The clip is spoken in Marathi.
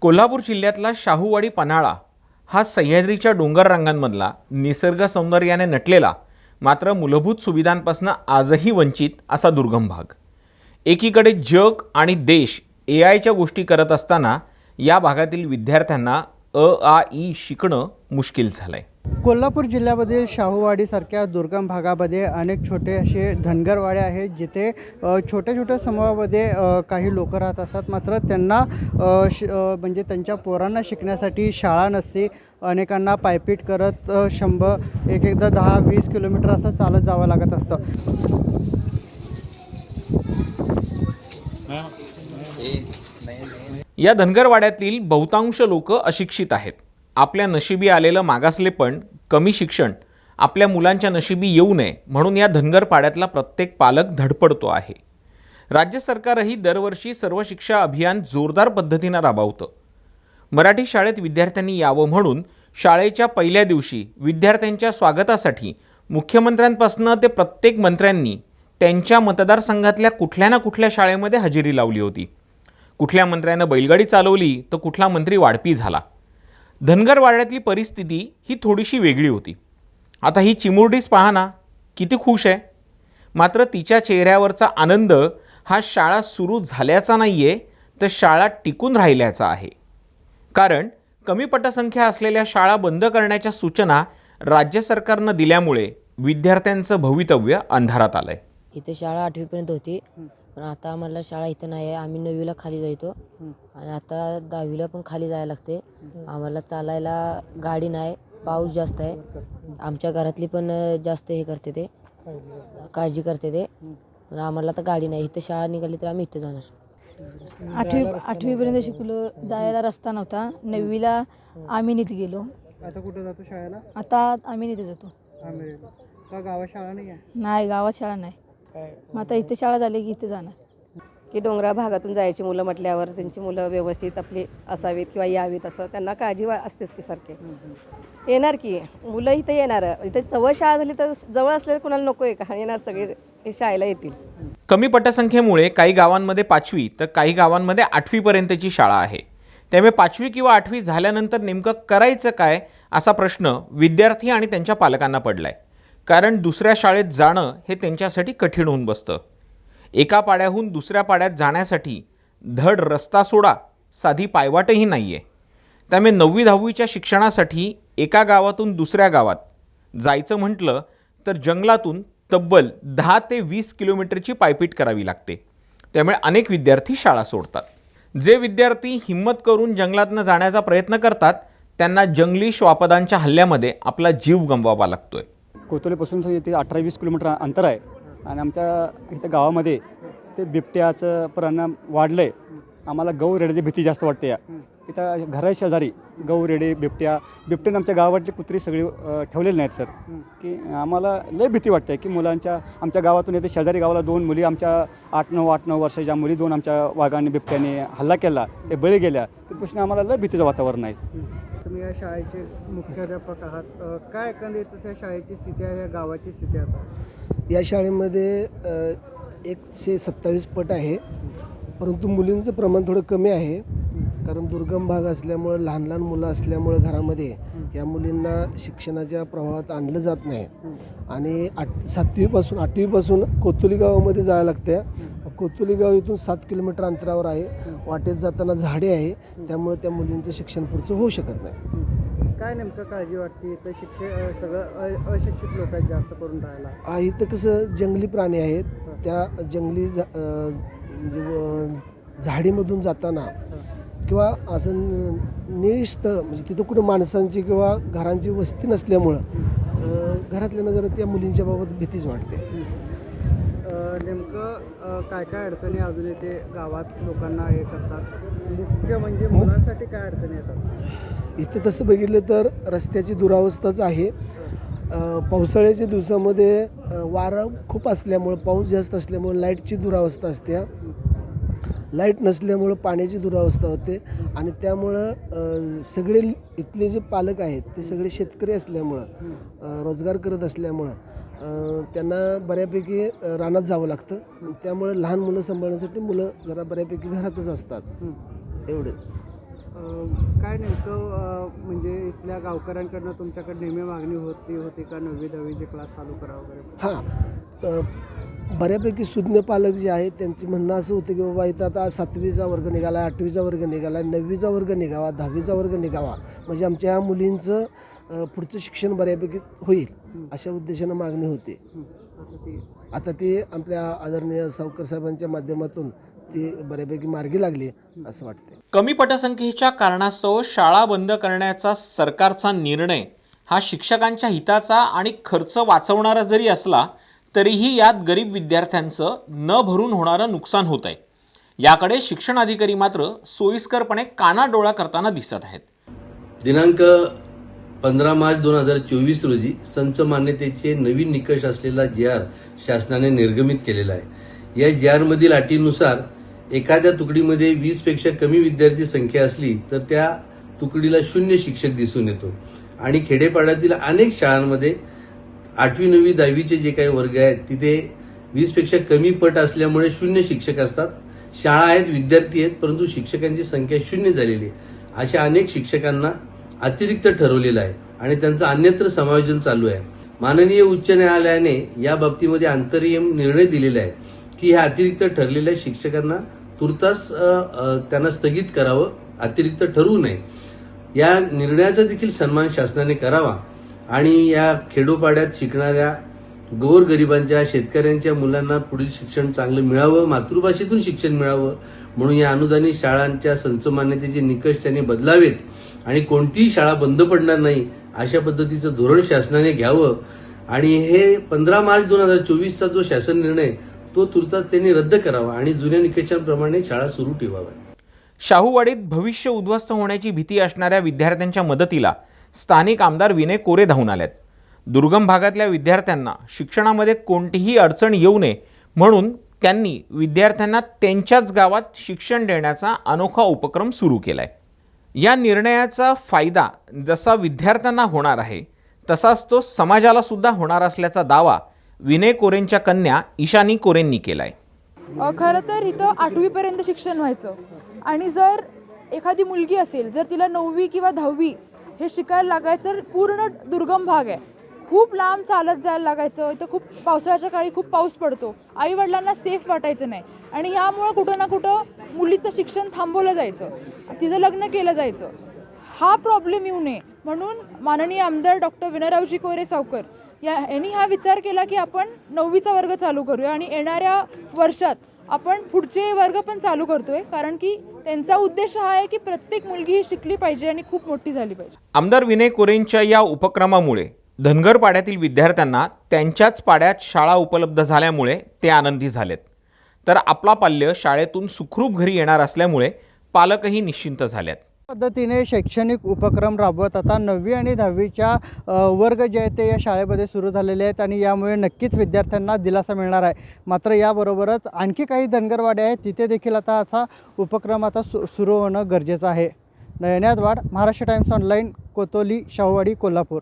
कोल्हापूर जिल्ह्यातला शाहूवाडी पन्हाळा हा सह्याद्रीच्या डोंगर रांगांमधला निसर्ग सौंदर्याने नटलेला मात्र मूलभूत सुविधांपासून आजही वंचित असा दुर्गम भाग। एकीकडे जग आणि देश एआयच्या गोष्टी करत असताना या भागातील विद्यार्थ्यांना आ ई शिकणं मुश्किल झालंय। कोल्हापूर जिल्ह्यामधील शाहूवाडीसारख्या दुर्गम भागामध्ये अनेक छोटे असे धनगरवाडे आहेत, जिथे छोट्या छोट्या समूहामध्ये काही लोक राहत असतात। मात्र त्यांना म्हणजे त्यांच्या पोरांना शिकण्यासाठी शाळा नसते। अनेकांना पायपीट करत 100 एकदा 10-20 किलोमीटर असं चालत जावं लागत असतं। या धनगरवाड्यातील बहुतांश लोक अशिक्षित आहेत। आपल्या नशिबी आलेलं मागासलेपण, कमी शिक्षण आपल्या मुलांच्या नशिबी येऊ नये म्हणून या धनगर पाड्यातला प्रत्येक पालक धडपडतो आहे। राज्य सरकारही दरवर्षी सर्व शिक्षा अभियान जोरदार पद्धतीने राबवतं। मराठी शाळेत विद्यार्थ्यांनी यावं म्हणून शाळेच्या पहिल्या दिवशी विद्यार्थ्यांच्या स्वागतासाठी मुख्यमंत्र्यांपासून ते प्रत्येक मंत्र्यांनी त्यांच्या मतदारसंघातल्या कुठल्या ना कुठल्या शाळेमध्ये हजेरी लावली होती। कुठल्या मंत्र्यानं बैलगाडी चालवली तर कुठला मंत्री वाढपी झाला। धनगरवाड्यातली परिस्थिती ही थोडीशी वेगळी होती। आता ही चिमुरडीच पहा ना, किती खुश आहे। मात्र तिच्या चेहऱ्यावरचा आनंद हा शाळा सुरू झाल्याचा नाहीये, तर शाळा टिकून राहिल्याचा आहे। कारण कमी पटसंख्या असलेल्या शाळा बंद करण्याच्या सूचना राज्य सरकारनं दिल्यामुळे विद्यार्थ्यांचं भवितव्य अंधारात आलंय। इथे शाळा 8वी पर्यंत होती, पण आता आम्हाला शाळा इथं नाही आहे। आम्ही 9वीला खाली जायचो आणि आता 10वीला पण खाली जायला लागते। आम्हाला चालायला गाडी नाही, पाऊस जास्त आहे। आमच्या घरातली पण जास्त हे करते, ते काळजी करते ते, पण आम्हाला तर गाडी नाही। इथं शाळा निघाली तर आम्ही इथं जाणार। 8वी पर्यंत शिकलो, जायला रस्ता नव्हता। 9वीला आम्ही इथे गेलो। आता कुठं जातो शाळेला? आता आम्ही इथे जातो। का गावात शाळा नाही आहे? नाही, गावात शाळा नाही। मग आता इथे शाळा झाली की इथे जाणार। की डोंगराळ भागातून जायची मुलं म्हटल्यावर त्यांची मुलं व्यवस्थित आपली असावीत किंवा यावीत, असं त्यांना काळजी असतेच की सारखे। येणार की मुलं इथे येणार। इथे जवळ शाळा झाली तर जवळ असलेलं कोणाला नको आहे का? येणार सगळे, हे शाळेला येतील। कमी पटसंख्येमुळे काही गावांमध्ये 5वी तर काही गावांमध्ये 8वी पर्यंतची शाळा आहे। त्यामुळे 5वी किंवा 8वी झाल्यानंतर नेमकं करायचं काय असा प्रश्न विद्यार्थी आणि त्यांच्या पालकांना पडलाय। कारण दुसऱ्या शाळेत जाणं हे त्यांच्यासाठी कठीण होऊन बसतं। एका पाड्याहून दुसऱ्या पाड्यात जाण्यासाठी धड रस्ता सोडा, साधी पायवाटही नाहीये। त्यामुळे 9वी-10वीच्या शिक्षणासाठी एका गावातून दुसऱ्या गावात जायचं म्हटलं तर जंगलातून तब्बल 10 ते 20 किलोमीटरची पायपीट करावी लागते। त्यामुळे अनेक विद्यार्थी शाळा सोडतात। जे विद्यार्थी हिम्मत करून जंगलातनं जाण्याचा प्रयत्न करतात त्यांना जंगली श्वापदांच्या हल्ल्यामध्ये आपला जीव गमवावा लागतोय। कोतोलीपासून इथे 18-20 किलोमीटर अंतर आहे आणि आमच्या इथं गावामध्ये ते बिबट्याचं परिणाम वाढलं आहे। आम्हाला गौ रेड्याची भीती जास्त वाटते। इथं घरा शेजारी गौ रेडे बिबट्याने आमच्या गावातली कुत्री सगळी ठेवलेली नाहीत सर, की आम्हाला लय भीती वाटते की आमच्या गावातून येते शेजारी गावाला 2 मुली, आमच्या 8-9 वर्षाच्या मुली 2 आमच्या वाघाने बिबट्याने हल्ला केला, ते बळी गेल्या। त्यापासून आम्हाला लय भीतीचं वातावरण आहे। तुम्ही या शाळेचे मुख्याध्यापक आहात, काय एकंदरीत त्या शाळेची स्थिती आहे, या गावाची स्थिती आहे? या शाळेमध्ये 127 पट आहे, परंतु मुलींचं प्रमाण थोडं कमी आहे। कारण दुर्गम भाग असल्यामुळं, लहान लहान मुलं असल्यामुळं घरामध्ये या मुलींना शिक्षणाच्या प्रवाहात आणलं जात नाही। आणि 8वीपासून कोतोली गावामध्ये जायला लागतं। कोतोली गाव इथून 7 किलोमीटर अंतरावर आहे। वाटेत जाताना झाडे आहे, त्यामुळे त्या मुलींचं शिक्षण पुढचं होऊ शकत नाही। काय नेमकं काळजी वाटते? तर सगळं अशिक्षित लोक आहेत जास्त करून राहायला। इथं कसं जंगली प्राणी आहेत, त्या जंगली झाडीमधून जाताना किंवा असं निस्थळ म्हणजे तिथं कुठं माणसांची किंवा घरांची वस्ती नसल्यामुळं घरातल्या जरा त्या मुलींच्या बाबत भीतीच वाटते। नेमकं काय काय अडचणी अजून येते गावात लोकांना हे करतात? मुख्य म्हणजे मुलांसाठी काय अडचणी येतात? इथं तसं बघितलं तर रस्त्याची दुरावस्थाच आहे। पावसाळ्याच्या दिवसामध्ये वारं खूप असल्यामुळं, पाऊस जास्त असल्यामुळं लाईटची दुरावस्था असते। लाईट नसल्यामुळं पाण्याची दुरावस्था होते आणि त्यामुळं सगळे इथले जे पालक आहेत ते सगळे शेतकरी असल्यामुळं, रोजगार करत असल्यामुळं त्यांना बऱ्यापैकी रानात जावं लागतं। त्यामुळे लहान मुलं सांभाळण्यासाठी मुलं जरा बऱ्यापैकी घरातच असतात, एवढेच। काय नेमकं म्हणजे इथल्या गावकऱ्यांकडनं तुमच्याकडे नेहमी मागणी होती का 9वी-10वीचे क्लास चालू करा वगैरे? हां, बऱ्यापैकी सुज्ञ पालक जे आहेत त्यांची म्हणणं असं होतं की बाबा इथं आता 7वीचा वर्ग निघाला, 8वीचा वर्ग निघाला, 9वीचा वर्ग निघावा, 10वीचा वर्ग निघावा, म्हणजे आमच्या ह्या मुलींचं पुढचं शिक्षण बऱ्यापैकी होईल अशा उद्देशानं मागणी होती. आता ती आपल्या आदरणीय सावकर साहेबांच्या माध्यमातून ती बऱ्यापैकी मार्गी लागली असं वाटते. कमी पटसंख्येच्या कारणास्तव शाळा बंद करण्याचा सरकारचा निर्णय हा शिक्षकांच्या हिताचा आणि खर्च वाचवणारा जरी असला तरीही यात गरीब विद्यार्थ्यांचं न भरून होणारं नुकसान होत आहे. याकडे शिक्षण अधिकारी मात्र सोयीस्करपणे कानाडोळा करताना दिसत आहेत. दिनांक 15 मार्च 2024 रोजी संच मान्यतेचे नवीन निकष असलेला JR शासनाने निर्गमित केलेला आहे. या JR मधील अटीनुसार एखाद्या तुकडीमध्ये 20 पेक्षा कमी विद्यार्थी संख्या असली तर त्या तुकडीला 0 शिक्षक दिसून येतो आणि खेडेपाड्यातील अनेक शाळांमध्ये 8वी 9वी 10वीचे जे काही वर्ग आहेत तिथे 20 पेक्षा कमी पट असल्यामुळे 0 शिक्षक असतात. शाळा आहेत, विद्यार्थी आहेत, परंतु शिक्षकांची संख्या 0 झालेली आहे. अशा अनेक शिक्षकांना अतिरिक्त ठरवलेलं आहे आणि त्यांचं अन्यत्र समायोजन चालू आहे. माननीय उच्च न्यायालयाने या बाबतीमध्ये अंतरिम निर्णय दिलेला आहे की ह्या अतिरिक्त ठरलेल्या शिक्षकांना तुर्तास त्यांना स्थगित करावं, अतिरिक्त ठरवू नये. या निर्णयाचा देखील सन्मान शासनाने करावा आणि या खेडोपाड्यात शिकणाऱ्या गोरगरिबांच्या शेतकऱ्यांच्या मुलांना पुढील शिक्षण चांगलं मिळावं, मातृभाषेतून शिक्षण मिळावं म्हणून या अनुदानित शाळांच्या संच मान्यतेचे निकष त्यांनी बदलावेत आणि कोणतीही शाळा बंद पडणार नाही अशा पद्धतीचं धोरण शासनाने घ्यावं आणि हे 15 मार्च 2024चा जो शासन निर्णय तो तुर्तास त्यांनी रद्द करावा आणि जुन्या निकषांप्रमाणे शाळा सुरू ठेवाव्या. शाहूवाडीत भविष्य उद्ध्वस्त होण्याची भीती असणाऱ्या विद्यार्थ्यांच्या मदतीला स्थानिक आमदार विनय कोरे धावून आलेत. दुर्गम भागातल्या विद्यार्थ्यांना शिक्षणामध्ये कोणतीही अडचण येऊ नये म्हणून त्यांनी विद्यार्थ्यांना त्यांच्याच गावात शिक्षण देण्याचा अनोखा उपक्रम सुरू केलाय. या निर्णयाचा फायदा जसा विद्यार्थ्यांना होणार आहे तसाच तो समाजाला सुद्धा होणार असल्याचा दावा विनय कोरेंच्या कन्या ईशानी कोरेंनी केलाय. खरं तर इथं 8वीपर्यंत शिक्षण व्हायचं आणि जर एखादी मुलगी असेल जर तिला 9वी किंवा 10वी हे शिकायला लागायचं तर पूर्ण दुर्गम भाग आहे, खूप लांब चालत जायला लागायचं. इथं खूप पावसाळ्याच्या काळी खूप पाऊस पडतो, आईवडिलांना सेफ वाटायचं नाही आणि यामुळं कुठं ना कुठं मुलीचं शिक्षण थांबवलं जायचं, तिचं लग्न केलं जायचं. हा प्रॉब्लेम येऊ नये म्हणून माननीय आमदार डॉक्टर विनयरावजी कोरे सावकर यांनी हा विचार केला की आपण 9वीचा वर्ग चालू करूया आणि येणाऱ्या वर्षात आपण पुढचे वर्ग पण चालू करतोय, कारण की त्यांचा उद्देश हा आहे की प्रत्येक मुलगी ही शिकली पाहिजे आणि खूप मोठी झाली पाहिजे. आमदार विनय कोरेंच्या या उपक्रमामुळे धनगर पाड्यातील विद्यार्थ्यांना त्यांच्याच पाड्यात शाळा उपलब्ध झाल्यामुळे ते आनंदी झालेत. तर आपला पाल्य शाळेतून सुखरूप घरी येणार असल्यामुळे पालकही निश्चिंत झालेत. पद्धतीने शैक्षणिक उपक्रम राबवत आता 9वी आणि 10वीच्या वर्ग जे आहेत ते या शाळेमध्ये सुरू झालेले आहेत आणि यामुळे नक्कीच विद्यार्थ्यांना दिलासा मिळणार आहे. मात्र याबरोबरच आणखी काही धनगरवाडे आहेत तिथे देखील आता असा उपक्रम आता सुरू होणं गरजेचं आहे. नयनाद वाड, महाराष्ट्र टाइम्स ऑनलाईन, कोतोली, शाहूवाडी, कोल्हापूर.